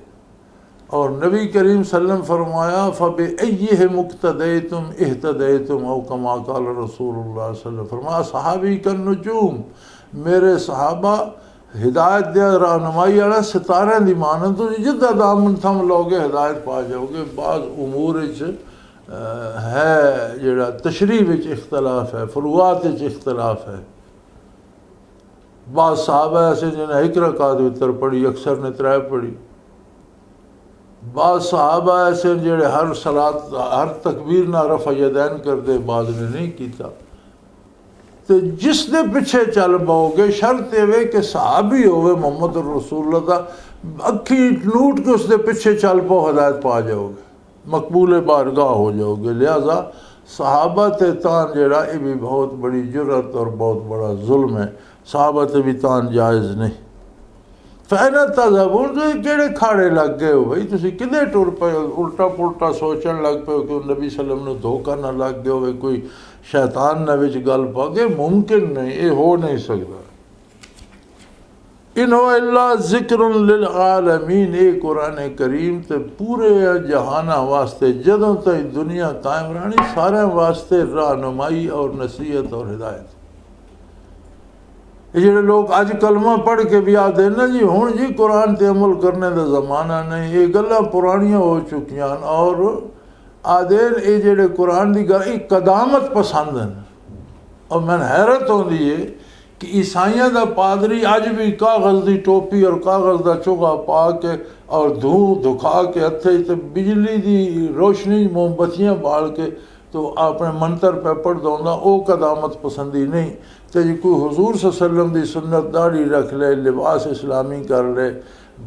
और नबी करीम सल्लम फरमाया फ़बिअय्यिहि मुक़्तदैतुम इह्तदैतुम औ कमा क़ाल रसूलुल्लाह सल्लल्लाहु अलैहि वसल्लम, फरमाया सहाबी कन नुजूम, मेरे सहाबा हिदायत दे रहनुमाई वाला सितारे दी मानन, तुम जिद्दां दामन थम लोगे हिदायत पा जाओगे। बाज़ उमूर है जिहड़ा तशरीह विच इख्तलाफ है, फुरूआत विच इख्तलाफ है। बाज़ सहाबा ऐसे जिन्हें एक रकात वितर पढ़ी, अक्सर ने त्रै पढ़ी। बाज़ सहाबा ऐसे जिहड़े हर सलात हर तकबीर ना रफ़ा यदैन करते, बाज़ ने नहीं किया। तो जिस दे पिछे चल पाओगे शर्त ये कि सहाबी होवे मोहम्मद रसूलुल्लाह दा, अखी नूट के उसके पीछे चल पाओ हिदायत पा जाओगे, मकबूल बारगाह हो जाओगे। लिहाजा सहाबा ते तान जेड़ा ये भी बहुत बड़ी जुर्रत और बहुत बड़ा जुल्म है, सहाबा ते भी तान जायज़ नहीं। फ़ैना तज़हबून, तुसीं केड़े खाड़े लग गए हो भाई, तुसीं किधे टुर पे हो, उल्टा पुल्टा सोचन लग पे हो कि नबी सल्लम ने धोखा ना लग गया हो, कोई शैतान ना विच गल पा गए, मुमकिन नहीं, ये हो नहीं सकता। इन हो इल्ला ज़िक्रुन लिल आलमीन, ये कुरान करीम ते पूरे जहाना वास्ते जदों तक दुनिया कायम रहनी सारे वास्ते रहनुमाई और नसीहत और हिदायत। ये जो लोग अज कलमा पढ़ के भी आते ना जी हुण जी कुरान ते अमल करने का जमाना नहीं, ये गल्लां पुरानियां हो चुकियां, और आदे ये जेड़े कुरान की गल कदामत पसंद हैं। और मैंने हैरत होती है कि ईसाइयों का पादरी अज भी कागज़ की टोपी और कागज़ का चोगा पा के और धूं धुखा के हथे तो बिजली की रोशनी मोमबत्तियाँ बाल के तो अपने मंत्र पे पढ़ दौंदा वो कदामत पसंदी नहीं। तो जी कोई हुजूर सल्लल्लाहु अलैहि वसल्लम की सुन्नत दाढ़ी रख ले, लिबास इस्लामी कर ले,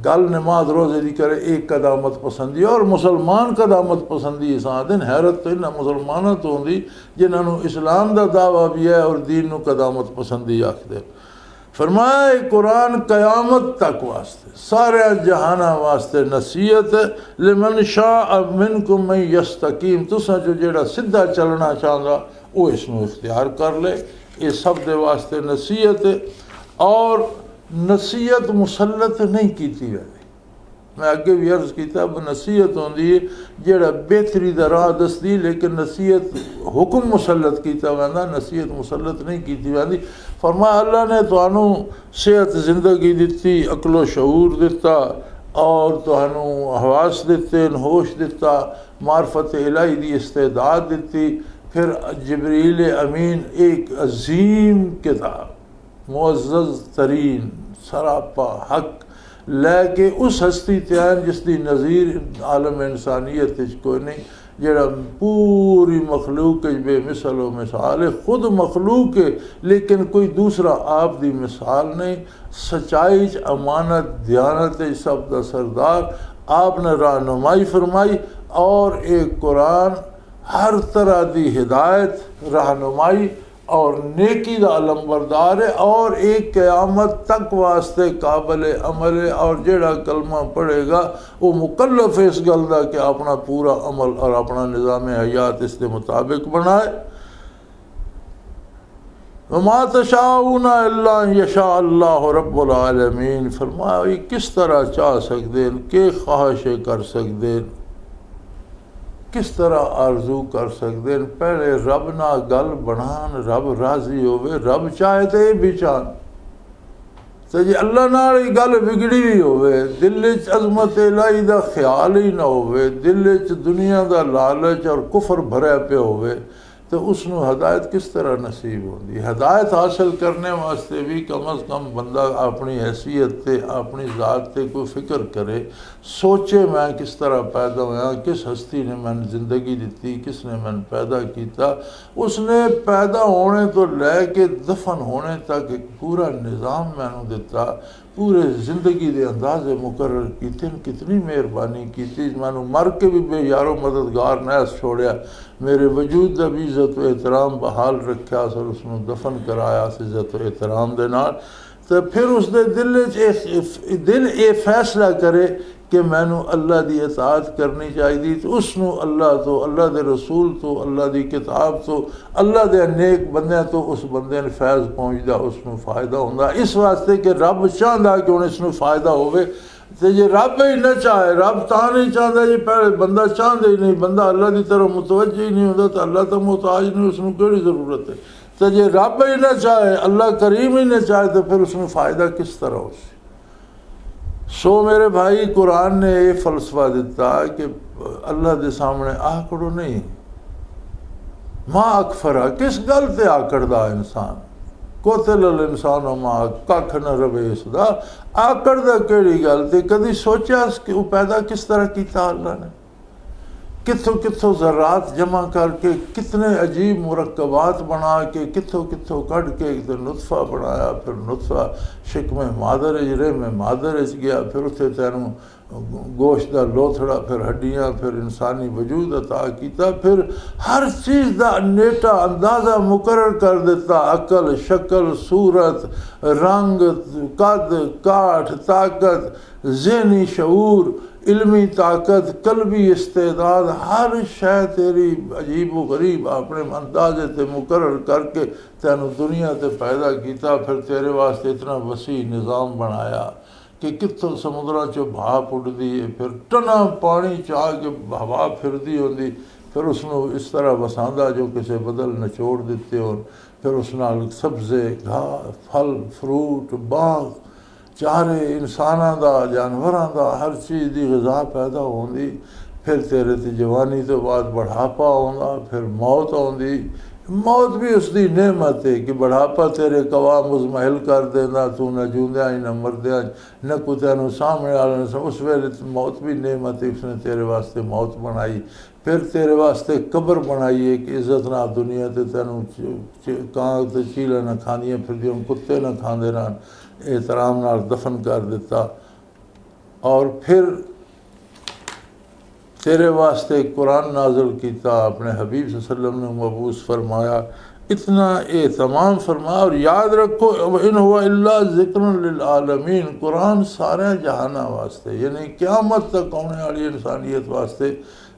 गल नमाज रोज़े दी करे, एक कदामत पसंदी। और मुसलमान कदामत पसंदी इस दिन हैरत तो इन्होंने मुसलमानों तो होंगी जिन्होंने इस्लाम का दावा भी है और दीन को कदामत पसंदी आखते। फरमाया कुरान क़यामत तक वास्ते सारे जहाना वास्ते नसीहत लिमन शाअ मिनकुम मन यस्तकीम, तुसा जो जेड़ा सीधा चलना चाहता वो इसमें इख्तियार कर ले। ये सब दे वास्ते नसीहत। और नसीहत मुसलत नहीं की वैसे, मैं अगे भी अर्ज किया नसीहत होंगी है जेड़ा बेहतरी का राह दसदी, लेकिन नसीहत हुक्म मुसलत किया वैंदा, नसीहत मुसलत नहीं की वैंदी। फरमाया अल्लाह ने तुहानू सेहत जिंदगी दिती, अकलो शऊर दिता और तुहानू हवास दिते, होश दिता, मार्फत इलाही दी इस्तेदाद दिती। फिर जिब्रील अमीन एक अजीम किताब मुअज़्ज़ज़ तरीन सरापा हक लैके उस हस्ती त्यान जिसकी नज़ीर आलम इंसानियत कोई नहीं, जड़ा पूरी मखलूक बेमिसल व मिसाल है, खुद मखलूक है लेकिन कोई दूसरा आप दी मिसाल नहीं। सच्चाई अमानत दयानत सब का सरदार आपने रहनुमाई फरमाई। और एक कुरान हर तरह की हिदायत रहनुमाई और नेकी का अलमबरदार है और एक क़यामत तक वास्ते काबिल अमल है। और जेड़ा कलमा पढ़ेगा वो मुकल्लफ है इस गल का कि अपना पूरा अमल और अपना निज़ाम हयात इसके मुताबिक बनाए। वमा तशाऊना इल्ला यशा अल्लाह रब्बुल आलमीन। फरमाया ये किस तरह चाह सकते हैं, के ख्वाहिशें कर सकते हैं, किस तरह आरजू कर सकते हैं। पहले रब ना गल बनान, रब राजी होवे, रब चाहे तो ये भी चाहन। तो जी अल्लाह नाल गल बिगड़ी भी होवे, दिल च अजमत इलाही दा ख्याल ही ना होवे, दिल च दुनिया दा लालच और कुफर भरया पे होवे, तो उसनू हदायत किस तरह नसीब होती। हदायत हासिल करने वास्ते भी कम अज़ कम बंदा अपनी हैसियत ते अपनी ज़ात ते कोई फ़िक्र करे, सोचे मैं किस तरह पैदा होया, किस हस्ती ने मैंने ज़िंदगी दी, किसने मैंने पैदा किया। उसने पैदा होने तो लैके दफन होने तक एक पूरा निज़ाम मैनू दिता, पूरे ज़िंदगी के अंदाजे मुकर्रर किए, कितनी मेहरबानी की। मैनू मर के भी बेयारो मददगार न छोड़िया, मेरे वजूद का भी इज़्ज़त व एहतराम बहाल रखा सर, उसनू दफन कराया इज़्ज़त व एहतराम दे नाल। तो फिर उसके दिल ये फैसला करे कि मैनू अल्लाह की इताअत करनी चाहिए, तो उसनू अल्लाह तो, अल्लाह के रसूल तो, अल्लाह की किताब तो, अल्लाह के नेक बंदे तो उस बंदे ने फैज़ पहुँचता, उसनू फ़ायदा होंदा। इस वास्ते कि रब चाहता कि हुण इसनू फ़ायदा होवे। तो जे रब ही न चाहे, रब तां नहीं चाहता जी पहले बंदा चाहता ही नहीं, बंदा अल्लाह की तरफ मुतवज्जह ही नहीं होता, तो अल्लाह तो मुहताज नहीं, उसनू केड़ी ज़रूरत है। तो जे रब ही न चाहे, अल्लाह करीम ही न चाहे, तो फिर उसमें फ़ायदा किस तरह हो। सो मेरे भाई कुरान ने ये फ़लसफ़ा दिता कि अल्लाह के सामने आकड़ो नहीं, माँ अकफरा किस गल ते आकड़दा इंसान, कोतल इंसान माँ कख न रवे इसदा, आकड़दा केड़ी गल ते। कभी सोचा कि वो पैदा किस तरह किया अल्लाह ने, कित्थों कित्थों ज़रात जमा करके, कितने अजीब मुरक्कबात बना के, कित्थों कित्थों कढ़ के एक नुतफ़ा बनाया, फिर नुतफ़ा शिकमे मादर में मादर गया, फिर उत्थे तैनू गोश्त का लोथड़ा, फिर हड्डियाँ, फिर इंसानी वजूद अता किया, फिर हर चीज़ का नेटा अंदाज़ा मुकर्रर कर दिता, अकल शक्ल सूरत रंग कद काठ ताकत ज़हनी शऊर इल्मी ताकत कल्बी इस्तेदाद, हर शय तेरी अजीब व गरीब अपने अंदाजे ते मुकर्रर करके तैनू दुनिया ते पैदा किया। फिर तेरे वास्ते इतना वसी निज़ाम बनाया कि कित्थों समुद्रां चों भाप उड़दी है, फिर टना पानी चाह के हवा फिरदी होंदी, फिर उसनू इस तरह वसांदा जो किसी बदल नचोड़ दिते हो। फिर उस नाल सब्ज़े घाह फल फ्रूट बाग चारे इंसानां दा जानवरां दा हर चीज़ की ग़िज़ा पैदा होंदी। फिर तेरे ते जवानी तो बाद बढ़ापा आउंदा, फिर मौत आउंदी, मौत भी उसकी नेमत है कि बुढ़ापा तेरे कवा मुजमहल कर देना, तू न जूंदिया न मरदिया न को तेन सामने वाले उस वेले मौत भी नेमत है, उसने तेरे वास्ते मौत बनाई। फिर तेरे वास्ते कब्र बनाई है कि इज्जत ना दुनिया ते तेनों कां ते चीला न खांदियां फिरदियां, कुत्ते न खांदे रहन, एहतराम नाल दफन कर दिता। और फिर तेरे वास्ते कुरान नाज़िल किया, अपने हबीब सल्लल्लाहु अलैहि वसल्लम ने मबूस फरमाया। इतना एहतमाम फरमाया। और याद रखो इन हुआ इल्ला ज़िक्रन लिल आलमीन, कुरान सारे जहाना वास्ते यानी क़यामत तक आने वाली इंसानियत वास्ते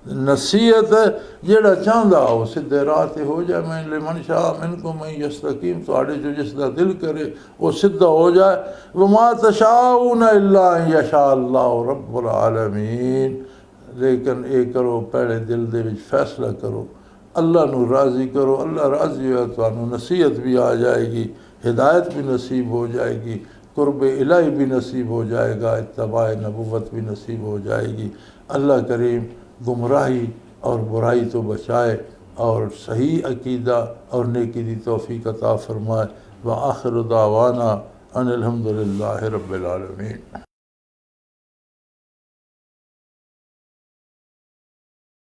नसीहत है। जेड़ा चाहता हो सीधे राह ते हो जाए। मैं लिमन शाह मिनकुम मैं यस्तकीम, तुहाडे जो जिसका दिल करे वो सीधा हो जाए। वमा तशाऊन इल्ला अन यशा अल्लाहु रब्बुल आलमीन, लेकिन ये करो पहले दिल दे विच फैसला करो, अल्लाह नू राज़ी करो। अल्लाह राज़ी हो तो नसीहत भी आ जाएगी, हिदायत भी नसीब हो जाएगी, कुर्ब इलाही भी नसीब हो जाएगा, इत्तबा नबुव्वत भी नसीब हो जाएगी। अल्लाह करीम गुमराही और बुराई तो बचाए और सही अकीदा और नेकी दी तौफीक अता फरमाए। व आखिर दावाना अनिल हम्दुलिल्लाहि रब्बिल आलमीन।